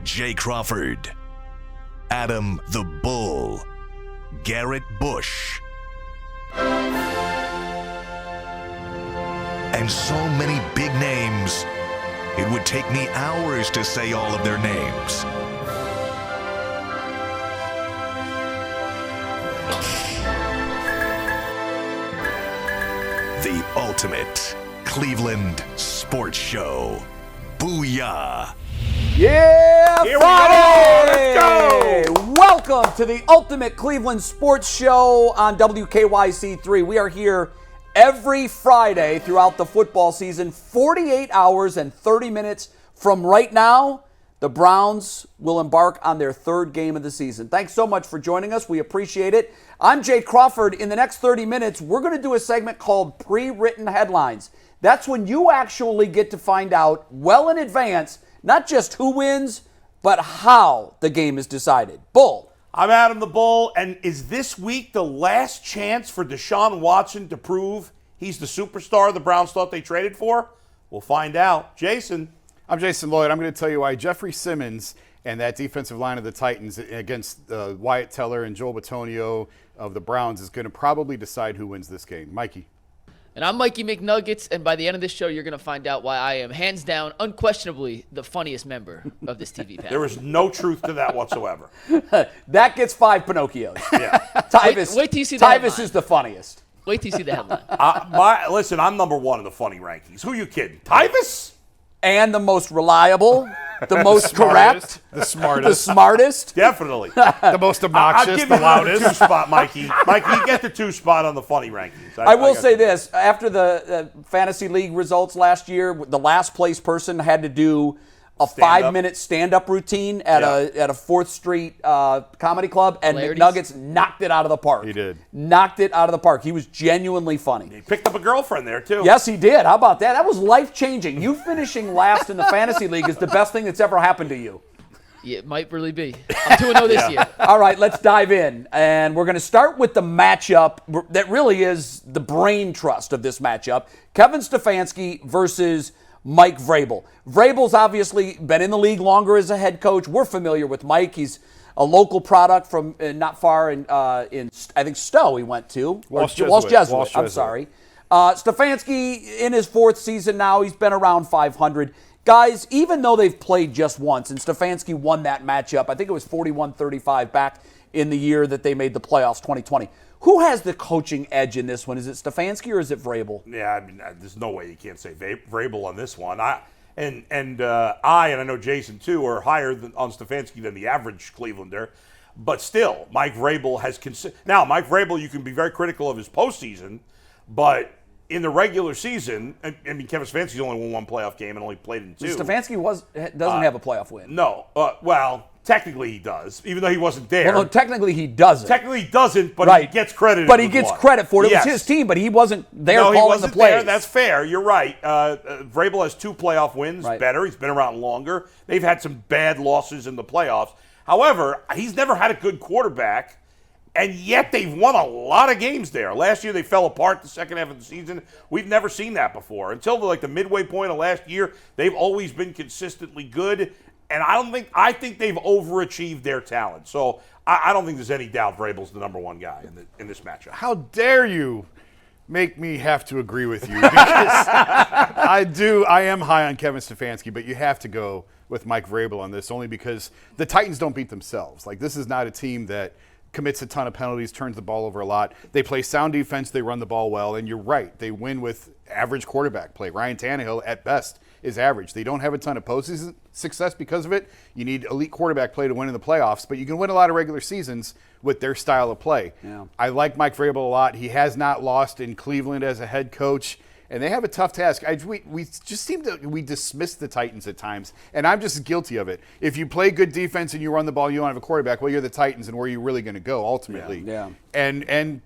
Jay Crawford, Adam the Bull, Garrett Bush, and so many big names, it would take me hours to say all of their names. The ultimate Cleveland sports show. Booyah! Yeah, Here Friday! we go! Let's go! Welcome to the ultimate Cleveland sports show on WKYC3. We are here every Friday throughout the football season, 48 hours and 30 minutes from right now. The Browns will embark on their third game of the season. Thanks so much for joining us. We appreciate it. I'm Jay Crawford. In the next 30 minutes, we're going to do a segment called Pre-Written Headlines. That's when you actually get to find out well in advance not just who wins, but how the game is decided. Bull. I'm Adam the Bull, and is this week the last chance for Deshaun Watson to prove he's the superstar the Browns thought they traded for? We'll find out. Jason. I'm Jason Lloyd. I'm going to tell you why Jeffrey Simmons and that defensive line of the Titans against Wyatt Teller and Joel Bitonio of the Browns is going to probably decide who wins this game. Mikey. And I'm Mikey McNuggets, and by the end of this show, you're going to find out why I am, hands down, unquestionably, the funniest member of this TV panel. There is no truth to that whatsoever. That gets 5 Pinocchios. Yeah. Tyvus, wait till you see the Tyvus headline. is the funniest. Wait till you see the headline. Listen, I'm number one in the funny rankings. Who you kidding? Tyvus? And the most reliable, the most correct, The smartest. the smartest. Definitely. The most I'll obnoxious, give the you the loudest. 2 spot, Mikey. Mikey, you get the 2 spot on the funny rankings. I will got say you. this. After the Fantasy League results last year, the last place person had to do a Stand-up. 5-minute stand-up routine at a 4th Street comedy club, and Hilarities. McNuggets knocked it out of the park. He did. Knocked it out of the park. He was genuinely funny. He picked up a girlfriend there, too. Yes, he did. How about that? That was life-changing. You finishing last in the Fantasy League is the best thing that's ever happened to you. Yeah, it might really be. I'm 2-0 this year. All right, let's dive in. And we're going to start with the matchup that really is the brain trust of this matchup. Kevin Stefanski versus Mike Vrabel. Vrabel's obviously been in the league longer as a head coach. We're familiar with Mike. He's a local product from not far in I think Stowe he went to. Walsh Jesuit. Jesuit. I'm sorry. Stefanski in his 4th season now. He's been around 500. Guys, even though they've played just once, and Stefanski won that matchup, I think it was 41-35 back in the year that they made the playoffs, 2020. Who has the coaching edge in this one? Is it Stefanski or is it Vrabel? Yeah, I mean, there's no way you can't say Vrabel on this one. I know Jason too, are higher on Stefanski than the average Clevelander. But still, Mike Vrabel has now Mike Vrabel. You can be very critical of his postseason, but in the regular season, I mean, Kevin Stefanski's only won 1 playoff game and only played in 2. Stefanski doesn't have a playoff win. No, well, technically he does, even though he wasn't there. Well, no, technically he doesn't. Technically he doesn't, but Right. he gets credit. But he gets credit for it. It was his team, but he wasn't there No, he calling wasn't the plays. there. That's fair. You're right. Vrabel has 2 playoff wins. Right. Better. He's been around longer. They've had some bad losses in the playoffs. However, he's never had a good quarterback, and yet they've won a lot of games there. Last year they fell apart the second half of the season. We've never seen that before. Until the midway point of last year, they've always been consistently good. And I think they've overachieved their talent. So I don't think there's any doubt Vrabel's the number 1 guy in this matchup. How dare you make me have to agree with you? Because I am high on Kevin Stefanski, but you have to go with Mike Vrabel on this only because the Titans don't beat themselves. Like, this is not a team that commits a ton of penalties, turns the ball over a lot. They play sound defense, they run the ball well, and you're right, they win with average quarterback play. Ryan Tannehill, at best, is average. They don't have a ton of postseason success because of it. You need elite quarterback play to win in the playoffs, but you can win a lot of regular seasons with their style of play. Yeah. I like Mike Vrabel a lot. He has not lost in Cleveland as a head coach. And they have a tough task. We just seem to dismiss the Titans at times, and I'm just guilty of it. If you play good defense and you run the ball, you don't have a quarterback. Well, you're the Titans, and where are you really going to go ultimately? Yeah.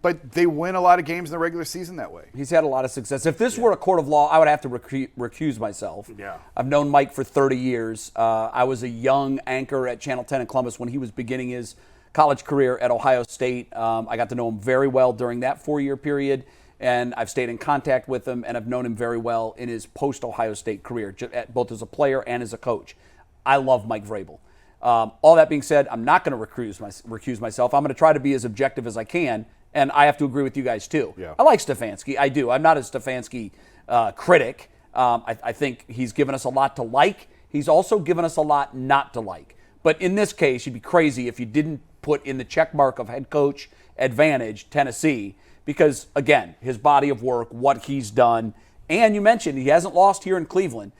But they win a lot of games in the regular season that way. He's had a lot of success. If this were a court of law, I would have to recuse myself. Yeah. I've known Mike for 30 years. I was a young anchor at Channel 10 in Columbus when he was beginning his college career at Ohio State. I got to know him very well during that 4-year period. And I've stayed in contact with him, and I've known him very well in his post-Ohio State career, both as a player and as a coach. I love Mike Vrabel. All that being said, I'm not going to recuse myself. I'm going to try to be as objective as I can, and I have to agree with you guys too. Yeah. I like Stefanski. I do. I'm not a Stefanski critic. I think he's given us a lot to like. He's also given us a lot not to like. But in this case, you'd be crazy if you didn't put in the check mark of head coach advantage Tennessee, because, again, his body of work, what he's done, and you mentioned he hasn't lost here in Cleveland.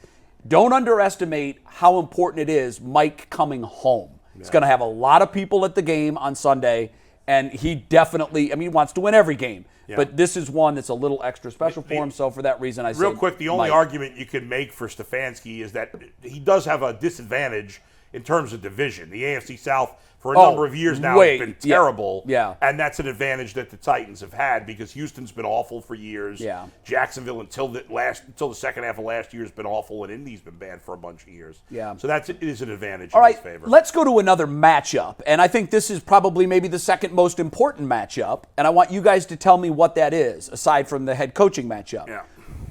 Don't underestimate how important it is Mike coming home. Yeah. He's going to have a lot of people at the game on Sunday, and he definitely, he wants to win every game. Yeah. But this is one that's a little extra special for him, so for that reason I say real quick, the only Mike. argument you can make for Stefanski is that he does have a disadvantage in terms of division. The AFC South for a number of years now has been terrible. Yeah. And that's an advantage that the Titans have had because Houston's been awful for years. Yeah. Jacksonville until the second half of last year has been awful, and Indy's been bad for a bunch of years. Yeah. So it is an advantage in his favor. Let's go to another matchup. And I think this is probably maybe the second most important matchup. And I want you guys to tell me what that is, aside from the head coaching matchup. Yeah.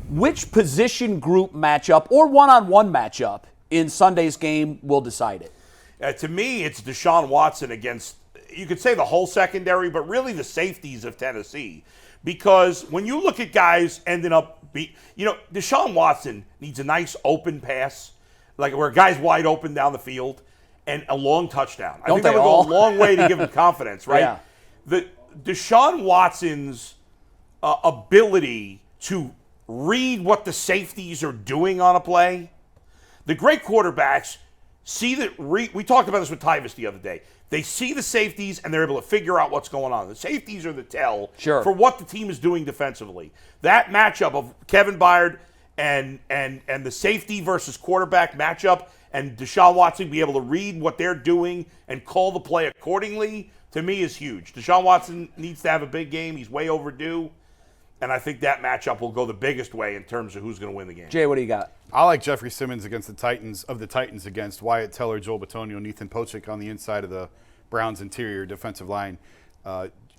Which position group matchup or one-on-one matchup in Sunday's game will decide it? To me, it's Deshaun Watson against, you could say the whole secondary, but really the safeties of Tennessee. Because when you look at guys ending up, Deshaun Watson needs a nice open pass, like where a guy's wide open down the field, and a long touchdown. I think that would go a long way to give him confidence, right? Yeah. The Deshaun Watson's ability to read what the safeties are doing on a play, the great quarterbacks see that. We talked about this with Tyvus the other day. They see the safeties and they're able to figure out what's going on. The safeties are the tell for what the team is doing defensively. That matchup of Kevin Byard and the safety versus quarterback matchup, and Deshaun Watson be able to read what they're doing and call the play accordingly, to me is huge. Deshaun Watson needs to have a big game. He's way overdue. And I think that matchup will go the biggest way in terms of who's going to win the game. Jay, what do you got? I like Jeffrey Simmons against the Titans against Wyatt Teller, Joel Bitonio, Nathan Pochik on the inside of the Browns' interior defensive line.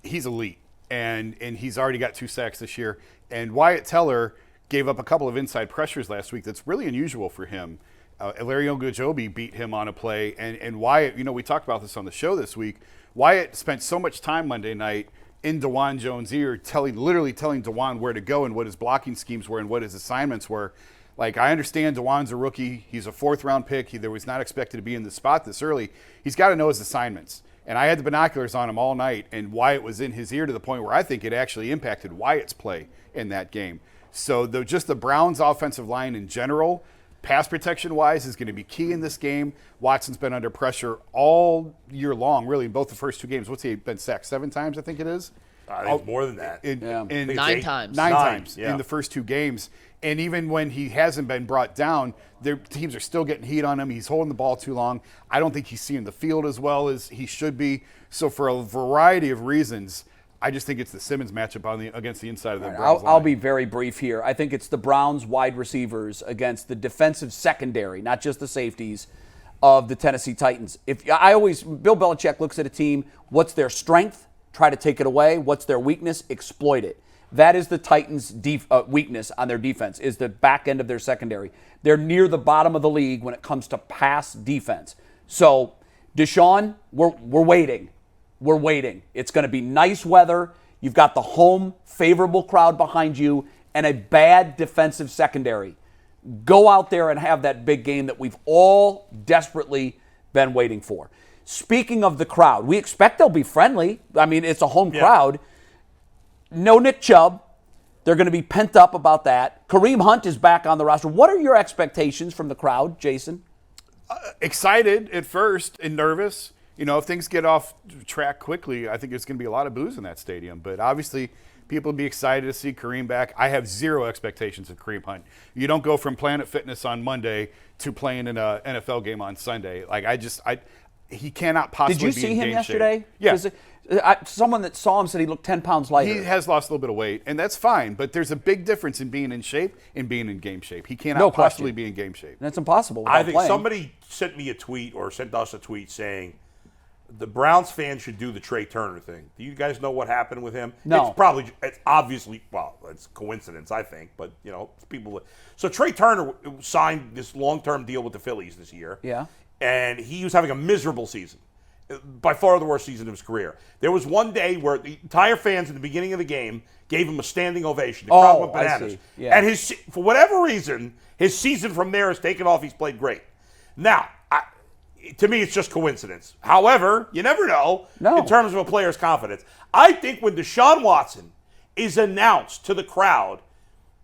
He's elite, and he's already got 2 sacks this year. And Wyatt Teller gave up a couple of inside pressures last week that's really unusual for him. Larry Ogunjobi beat him on a play, and Wyatt, we talked about this on the show this week. Wyatt spent so much time Monday night in DeJuan Jones' ear, literally telling DeJuan where to go and what his blocking schemes were and what his assignments were. Like, I understand DeJuan's a rookie. He's a 4th-round pick. He was not expected to be in the spot this early. He's got to know his assignments. And I had the binoculars on him all night, and Wyatt was in his ear to the point where I think it actually impacted Wyatt's play in that game. So just the Browns' offensive line in general, pass protection-wise, is going to be key in this game. Watson's been under pressure all year long, really, in both the first 2 games. What's he been sacked 7 times, I think it is? I think more than that. 9 times. 9 times in the first 2 games. And even when he hasn't been brought down, their teams are still getting heat on him. He's holding the ball too long. I don't think he's seeing the field as well as he should be. So for a variety of reasons, I just think it's the Simmons matchup against the inside of the Browns line. I'll be very brief here. I think it's the Browns wide receivers against the defensive secondary, not just the safeties, of the Tennessee Titans. Bill Belichick looks at a team, what's their strength? Try to take it away. What's their weakness? Exploit it. That is the Titans' weakness on their defense, is the back end of their secondary. They're near the bottom of the league when it comes to pass defense. So, Deshaun, we're waiting. We're waiting. It's going to be nice weather. You've got the home favorable crowd behind you and a bad defensive secondary. Go out there and have that big game that we've all desperately been waiting for. Speaking of the crowd, we expect they'll be friendly. I mean, it's a home crowd. No Nick Chubb. They're going to be pent up about that. Kareem Hunt is back on the roster. What are your expectations from the crowd, Jason? Excited at first and nervous. If things get off track quickly, I think there's going to be a lot of boos in that stadium. But obviously, people will be excited to see Kareem back. I have 0 expectations of Kareem Hunt. You don't go from Planet Fitness on Monday to playing in an NFL game on Sunday. He cannot possibly be in game shape. Did you see him yesterday? Yeah. Someone that saw him said he looked 10 pounds lighter. He has lost a little bit of weight, and that's fine. But there's a big difference in being in shape and being in game shape. He cannot possibly be in game shape. That's impossible. I think somebody sent me a tweet or sent us a tweet saying the Browns fans should do the Trey Turner thing. Do you guys know what happened with him? No. It's obviously, it's coincidence, I think. But, people. So Trey Turner signed this long-term deal with the Phillies this year. Yeah. and he was having a miserable season. By far the worst season of his career. There was one day where the entire fans at the beginning of the game gave him a standing ovation. The crowd went bananas. I see. Yeah. And for whatever reason, his season from there has taken off. He's played great. Now, to me, it's just coincidence. However, you never know in terms of a player's confidence. I think when Deshaun Watson is announced to the crowd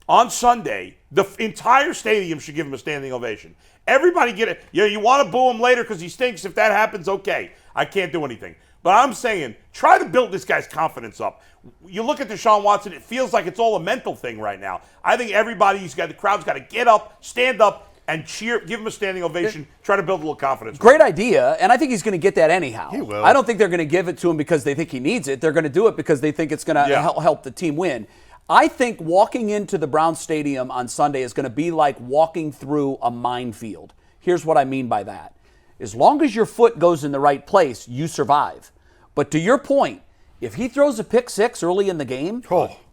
on Sunday, the entire stadium should give him a standing ovation. Everybody get it. You want to boo him later because he stinks. If that happens, okay. I can't do anything. But I'm saying, try to build this guy's confidence up. You look at Deshaun Watson, it feels like it's all a mental thing right now. I think the crowd's got to get up, stand up, and cheer, give him a standing ovation, try to build a little confidence. Great idea, and I think he's going to get that anyhow. He will. I don't think they're going to give it to him because they think he needs it. They're going to do it because they think it's going to help the team win. I think walking into the Browns Stadium on Sunday is going to be like walking through a minefield. Here's what I mean by that. As long as your foot goes in the right place, you survive. But to your point, if he throws a pick six early in the game,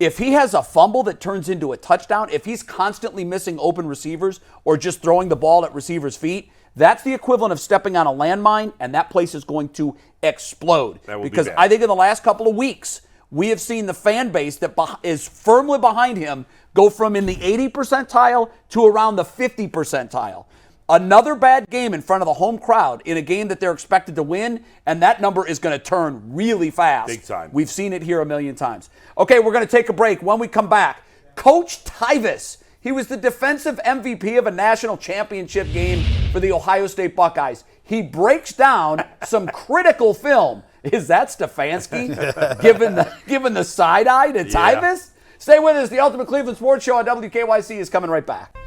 if he has a fumble that turns into a touchdown, if he's constantly missing open receivers or just throwing the ball at receivers' feet, that's the equivalent of stepping on a landmine, and that place is going to explode. Because I think in the last couple of weeks, we have seen the fan base that is firmly behind him go from in the 80 percentile to around the 50 percentile. Another bad game in front of the home crowd in a game that they're expected to win, and that number is going to turn really fast. Big time. We've seen it here a million times. Okay, we're going to take a break. When we come back, Coach Tyvis. He was the defensive MVP of a national championship game for the Ohio State Buckeyes. He breaks down some critical film. Is that Stefanski giving the side eye to Tyvis? Stay with us. The Ultimate Cleveland Sports Show on WKYC is coming right back.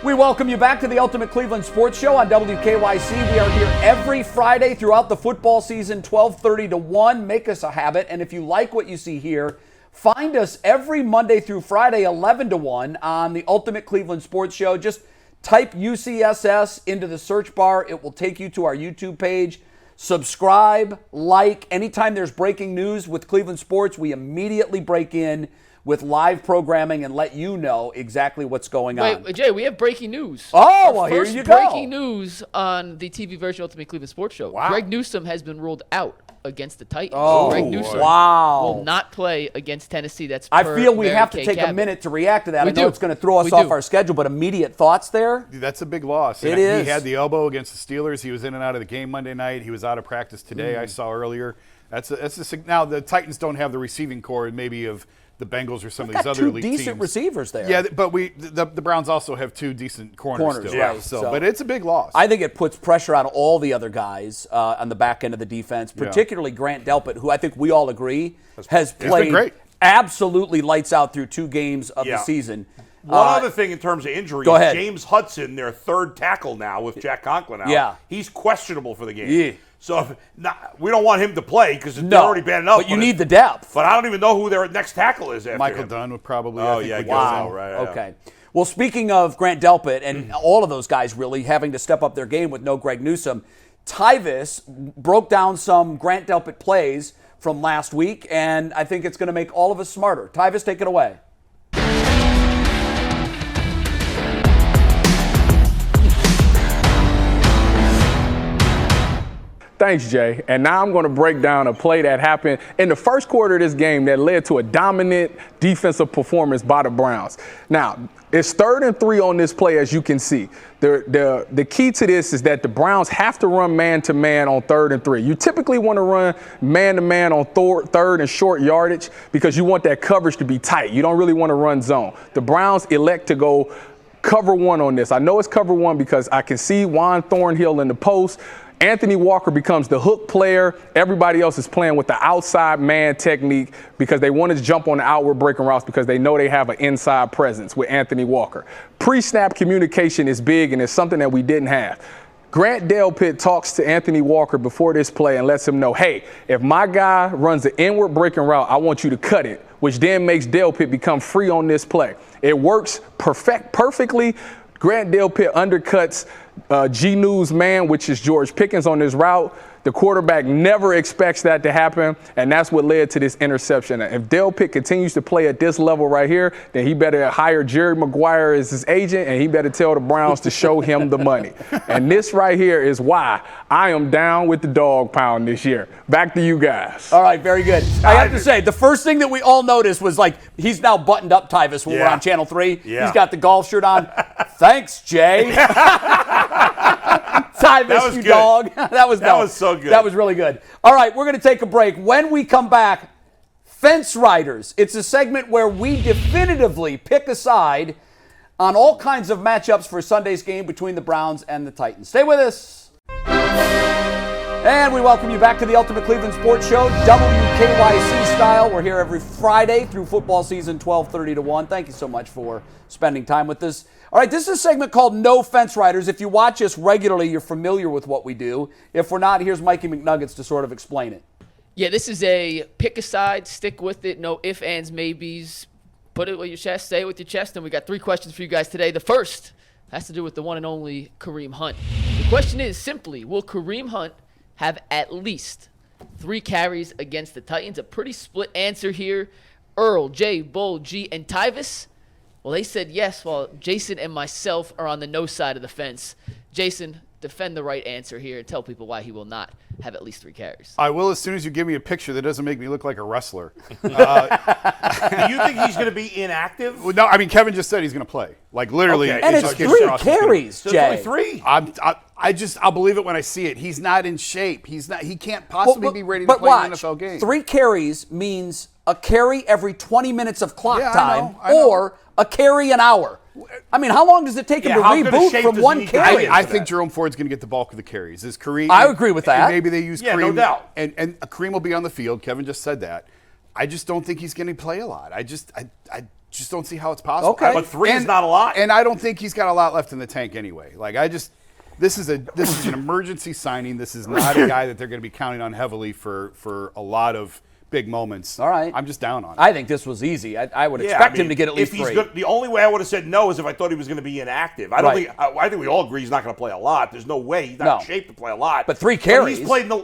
We welcome you back to the Ultimate Cleveland Sports Show on WKYC. We are here every Friday throughout the football season, 12:30 to 1. Make us a habit. And if you like what you see here, find us every Monday through Friday, 11 to 1 on the Ultimate Cleveland Sports Show. Just type UCSS into the search bar. It will take you to our YouTube page. Subscribe, like. Anytime there's breaking news with Cleveland sports, we immediately break in with live programming and let you know exactly what's going on. Wait, Jay, we have breaking news. Oh, well, here you go. Breaking news on the TV version of Ultimate Cleveland Sports Show. Wow. Greg Newsome has been ruled out against the Titans. Oh, Greg Newsome will not play against Tennessee. That's I feel we have to take a minute to react to that. I know it's going to throw us off our schedule, but immediate thoughts there? That's a big loss. It is. He had the elbow against the Steelers. He was in and out of the game Monday night. He was out of practice today, I saw earlier. Now, the Titans don't have the receiving core maybe of the Bengals or some of these other elite teams. Two decent receivers there. Yeah, but the Browns also have two decent corners still. Right. So, but it's a big loss. I think it puts pressure on all the other guys on the back end of the defense, particularly Grant Delpit, who I think we all agree has played absolutely lights out through 2 games of the season. One other thing in terms of injuries, go ahead. James Hudson, their third tackle now with Jack Conklin out. Yeah. He's questionable for the game. Yeah. So we don't want him to play because they're already bad enough. But you need the depth. But I don't even know who their next tackle is after Michael him. Dunn would probably. Oh, I think yeah. would Wow. go. Right. Okay. Well, speaking of Grant Delpit and all of those guys really having to step up their game with no Greg Newsome, Tyvis broke down some Grant Delpit plays from last week, and I think it's going to make all of us smarter. Tyvis, take it away. Thanks, Jay. And now I'm going to break down a play that happened in the first quarter of this game that led to a dominant defensive performance by the Browns. Now, it's 3rd and 3 on this play, as you can see. The key to this is that the Browns have to run man-to-man on 3rd and 3. You typically want to run man-to-man on 3rd and short yardage because you want that coverage to be tight. You don't really want to run zone. The Browns elect to go cover 1 on this. I know it's cover 1 because I can see Juan Thornhill in the post. Anthony Walker becomes the hook player. Everybody else is playing with the outside man technique because they want to jump on the outward breaking routes because they know they have an inside presence with Anthony Walker. Pre-snap communication is big, and it's something that we didn't have. Grant Delpit talks to Anthony Walker before this play and lets him know, hey, if my guy runs the inward breaking route, I want you to cut it, which then makes Delpit become free on this play. It works perfectly. Grant Delpit undercuts G-News man, which is George Pickens on this route. The quarterback never expects that to happen, and that's what led to this interception. If Dale Pitt continues to play at this level right here, then he better hire Jerry Maguire as his agent, and he better tell the Browns to show him the money. And this right here is why I am down with the dog pound this year. Back to you guys. All right, very good. I have to say, the first thing that we all noticed was, like, he's now buttoned up Tyvis when we're on Channel 3. Yeah. He's got the golf shirt on. Thanks, Jay. Tyvis, you good. dog. That was so good. That was really good. All right, we're going to take a break. When we come back, Fence Riders. It's a segment where we definitively pick a side on all kinds of matchups for Sunday's game between the Browns and the Titans. Stay with us. And we welcome you back to the Ultimate Cleveland Sports Show, WKYC style. We're here every Friday through football season, 12:30 to 1. Thank you so much for spending time with us. All right, this is a segment called No Fence Riders. If you watch us regularly, you're familiar with what we do. If we're not, here's Mikey McNuggets to sort of explain it. Yeah, this is a pick a side, stick with it, no ifs, ands, maybes. Put it with your chest, say it with your chest, and we got 3 questions for you guys today. The first has to do with the one and only Kareem Hunt. The question is simply, will Kareem Hunt have at least 3 carries against the Titans? A pretty split answer here. Earl, Jay, Bull, G, and Tyvis. Well, they said yes, while Jason and myself are on the no side of the fence. Jason, defend the right answer here and tell people why he will not have at least 3 carries. I will as soon as you give me a picture that doesn't make me look like a wrestler. Do you think he's going to be inactive? No, I mean, Kevin just said he's going to play. Like, literally. Okay. And it's just 3 gets crossed. carries, So Jay. it's only 3. I'll believe it when I see it. He's not in shape. He can't possibly be ready to But play watch, an NFL game. 3 carries means a carry every 20 minutes of clock Yeah, time I know. or a carry an hour. I mean, how long does it take him to how good a reboot shape from does he one need to carry? be in? I for think that. Jerome Ford's going to get the bulk of the carries. Is Kareem? I agree with that. And maybe they use Yeah, Kareem. no doubt. And Kareem will be on the field. Kevin just said that. I just don't think he's going to play a lot. I just don't see how it's possible. Okay. But 3 is not a lot. And I don't think he's got a lot left in the tank anyway. Like, this is an emergency signing. This is not a guy that they're going to be counting on heavily for a lot of big moments. All right. I'm just down on it. I think this was easy. I would expect him to get at least if he's 3. Good, the only way I would have said no is if I thought he was going to be inactive. I think we all agree he's not going to play a lot. There's no way he's not in shape to play a lot. But 3 carries.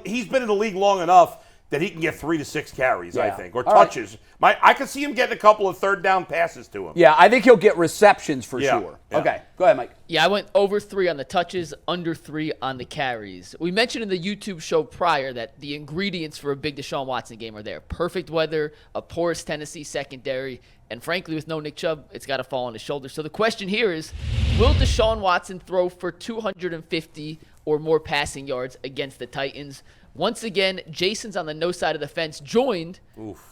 He's been in the league long enough that he can get 3 to 6 carries, I think, or All right. touches. I could see him getting a couple of third down passes to him. Yeah, I think he'll get receptions for Yeah. sure. Yeah. Okay, go ahead, Mike. Yeah, I went over 3 on the touches, under 3 on the carries. We mentioned in the YouTube show prior that the ingredients for a big Deshaun Watson game are there. Perfect weather, a porous Tennessee secondary, and frankly, with no Nick Chubb, it's got to fall on his shoulders. So the question here is, will Deshaun Watson throw for 250 or more passing yards against the Titans? Once again, Jason's on the no side of the fence, joined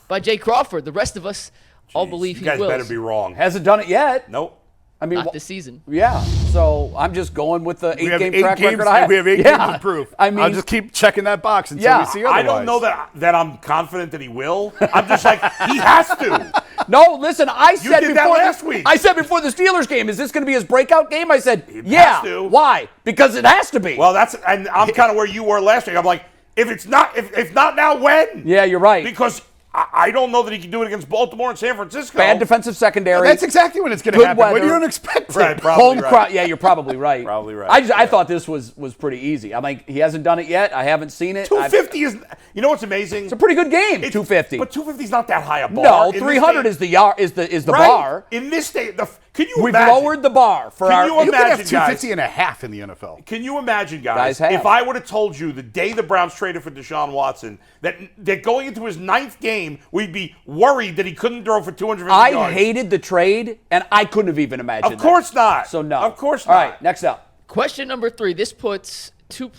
by Jay Crawford. The rest of us all believe You he guys will. better be wrong. Hasn't done it yet. Nope. I mean, Not this season. yeah. So I'm just going with the We have 8-game 8 track games. record I have. We have 8 Yeah. games of proof. I mean, I'll just keep checking that box until Yeah. we see otherwise. I don't know that I'm confident that he will. I'm just like, he has to. no. Listen, I said did before that last week. I said before the Steelers game, is this going to be his breakout game? I said, has to. Why? Because it has to be. Well, and I'm kind of where you were last week. I'm like, if not now, when? yeah, you're right. Because I don't know that he can do it against Baltimore and San Francisco. Bad defensive secondary. That's exactly when it's going to Good happen. When weather. you don't expect it. Right, probably Home right. crowd. Yeah, you're probably right. Probably right. I thought this was pretty easy. I'm like, he hasn't done it yet. I haven't seen it. 250 is. You know what's amazing? It's a pretty good game. 250. But 250 is not that high a bar. No, In this 300 day- is the right? bar. In this state, can you We've imagine? lowered the bar for Can our. you You could have Imagine, 250 and a half in the NFL. Can you imagine, Guys guys, have. if I would have told you the day the Browns traded for Deshaun Watson that going into his 9th game, we'd be worried that he couldn't throw for 250 I yards. hated the trade, and I couldn't have even imagined Of course that. not. So no. Of course All not. right, next up. Question number 3. This puts 2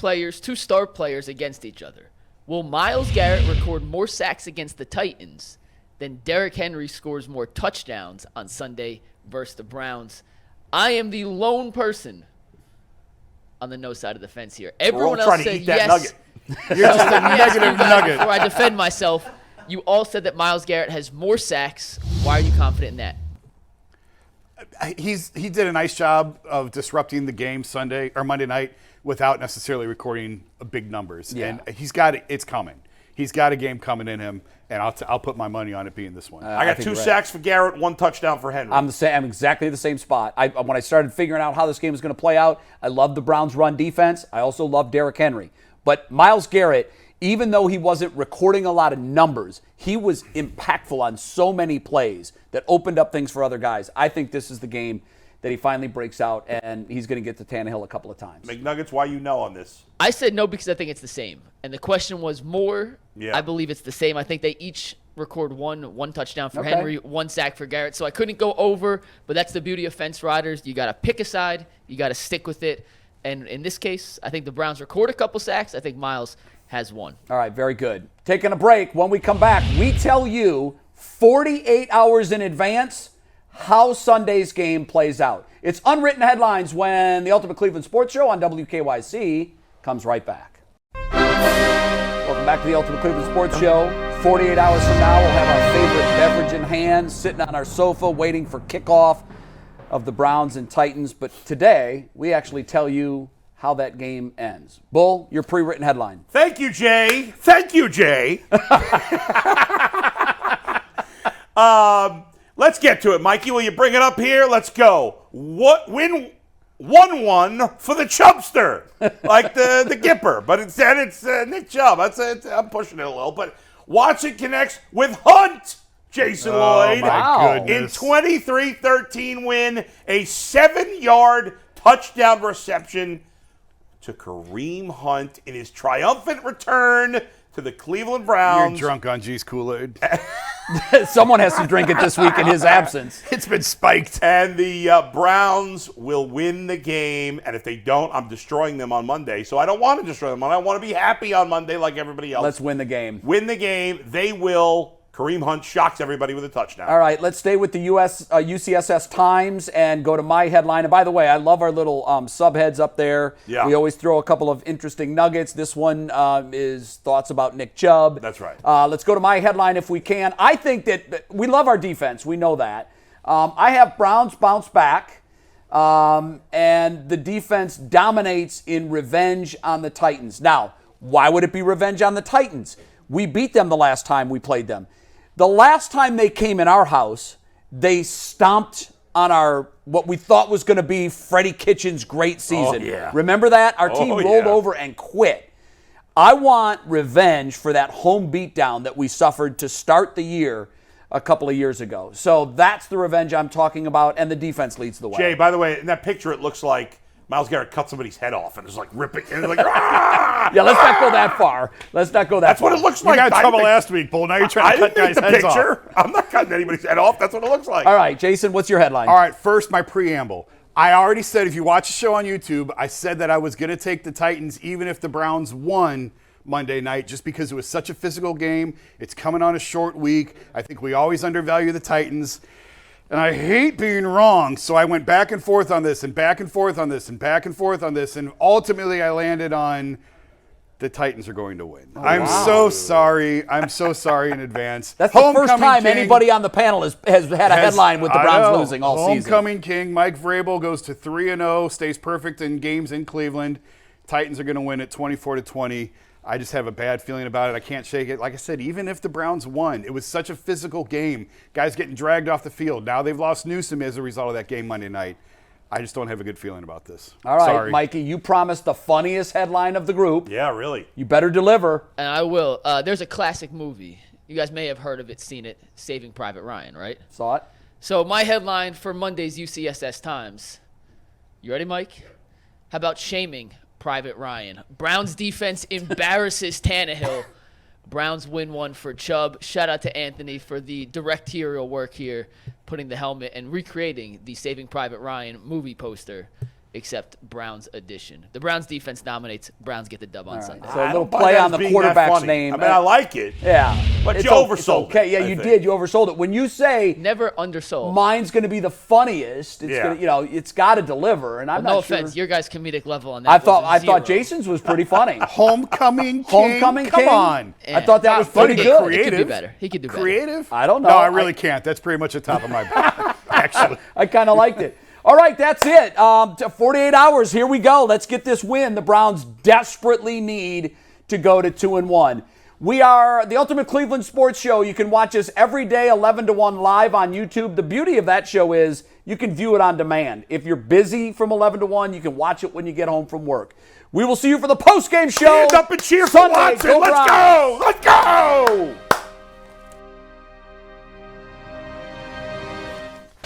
star players against each other. Will Myles Garrett record more sacks against the Titans than Derrick Henry scores more touchdowns on Sunday versus the Browns? I am the lone person on the no side of the fence here. Everyone all trying else to said eat that yes. nugget. You're just a Yes, negative you guys, nugget. Before I defend myself, you all said that Myles Garrett has more sacks. Why are you confident in that? He did a nice job of disrupting the game Sunday or Monday night without necessarily recording big numbers. Yeah. And he's got it. It's coming. He's got a game coming in him, and I'll put my money on it being this one. I got think 2 you're right. sacks for Garrett, 1 touchdown for Henry. I'm exactly the same spot. When I started figuring out how this game was going to play out, I love the Browns' run defense. I also love Derrick Henry. But Myles Garrett, even though he wasn't recording a lot of numbers, he was impactful on so many plays that opened up things for other guys. I think this is the game that he finally breaks out, and he's going to get to Tannehill a couple of times. McNuggets, why you know on this? I said no because I think it's the same. And the question was more. Yeah. I believe it's the same. I think they each record one touchdown for Okay. Henry, 1 sack for Garrett. So I couldn't go over, but that's the beauty of fence riders. You got to pick a side. You got to stick with it. And in this case, I think the Browns record a couple sacks. I think Myles has one. All right, very good. Taking a break. When we come back, we tell you 48 hours in advance how Sunday's game plays out. It's Unwritten Headlines when the Ultimate Cleveland Sports Show on WKYC comes right back. Welcome back to the Ultimate Cleveland Sports Show. 48 hours from now, we'll have our favorite beverage in hand, sitting on our sofa waiting for kickoff of the Browns and Titans. But today, we actually tell you how that game ends. Bull, your pre-written headline. Thank you, Jay. Thank you, Jay. Let's get to it, Mikey. Will you bring it up here? Let's go. What win 1-1 for the Chubster, like the Gipper, but instead it's Nick Chubb. I'm pushing it a little, but Watson connects with Hunt. Jason Lloyd my in goodness. 23-13 win, a 7-yard touchdown reception to Kareem Hunt in his triumphant return to the Cleveland You're Browns. drunk on G's Kool-Aid. Someone has to drink it this week in his absence. It's been spiked. And the Browns will win the game. And if they don't, I'm destroying them on Monday. So I don't want to destroy them. I want to be happy on Monday like everybody else. Let's win the game. Win the game. They will. Kareem Hunt shocks everybody with a touchdown. All right, let's stay with the UCSS Times and go to my headline. And by the way, I love our little subheads up there. Yeah. We always throw a couple of interesting nuggets. This one is thoughts about Nick Chubb. That's right. Let's go to my headline if we can. I think that we love our defense. We know that. I have Browns bounce back, and the defense dominates in revenge on the Titans. Now, why would it be revenge on the Titans? We beat them the last time we played them. The last time they came in our house, they stomped on our what we thought was going to be Freddie Kitchens' great season. yeah. Remember that? Our team rolled yeah. over and quit. I want revenge for that home beatdown that we suffered to start the year a couple of years ago. So that's the revenge I'm talking about, and the defense leads the way. Jay, by the way, in that picture, it looks like Myles Garrett cut somebody's head off and is like ripping. And it's like, ah! Yeah, let's not go that far. Let's not go that That's far. what it looks You like. got in I trouble didn't last week, Bull. Now you're make- trying to I cut didn't make guys' the heads picture. off. I'm not cutting anybody's head off. That's what it looks like. All right, Jason, what's your headline? All right, first, my preamble. I already said, if you watch the show on YouTube, I said that I was going to take the Titans even if the Browns won Monday night, just because it was such a physical game. It's coming on a short week. I think we always undervalue the Titans. And I hate being wrong, so I went back and forth on this and back and forth on this and back and forth on this, and ultimately I landed on the Titans are going to win. I'm so sorry. I'm so sorry in advance. That's the first Homecoming time King anybody on the panel has had a headline with the I Browns know. losing all season. Homecoming King, Mike Vrabel goes to 3-0, stays perfect in games in Cleveland. Titans are going to win it 24-20. I just have a bad feeling about it. I can't shake it. Like I said, even if the Browns won, it was such a physical game. Guys getting dragged off the field. Now they've lost Newsome as a result of that game Monday night. I just don't have a good feeling about this. All right, Sorry. Mikey, you promised the funniest headline of the group. Yeah, really. You better deliver. And I will. There's a classic movie. You guys may have heard of it, seen it, Saving Private Ryan, right? Saw it. So my headline for Monday's UCSS Times. You ready, Mike? How about shaming Private Ryan? Browns defense embarrasses Tannehill. Browns win one for Chubb. Shout out to Anthony for the directorial work here, putting the helmet and recreating the Saving Private Ryan movie poster, except Browns edition. The Browns defense dominates. Browns get the dub on Sunday. So a I little don't buy play that on as the being that quarterback's funny. name. I mean, I like it. Yeah. But It's you o- oversold it's okay. it, Yeah, I you think. did. You oversold it. When you say Never undersold. mine's going to be the funniest, it's Yeah. gonna, it's got to deliver. And I'm no not sure. offense, your guys' comedic level on that. I was thought a zero. Jason's was pretty funny. Homecoming King. Homecoming Come King? on. I thought that was pretty He good. could Creative. do better. He could do better. Creative? I don't know. No, I really can't. That's pretty much the top of my actually. I kind of liked it. All right, that's it. 48 hours. Here we go. Let's get this win. The Browns desperately need to go to 2-1. We are the Ultimate Cleveland Sports Show. You can watch us every day, 11 to 1 live on YouTube. The beauty of that show is you can view it on demand. If you're busy from 11 to 1, you can watch it when you get home from work. We will see you for the post-game show. Stand up and cheer for Sunday. Watson. Go Let's Browns. go. Let's go.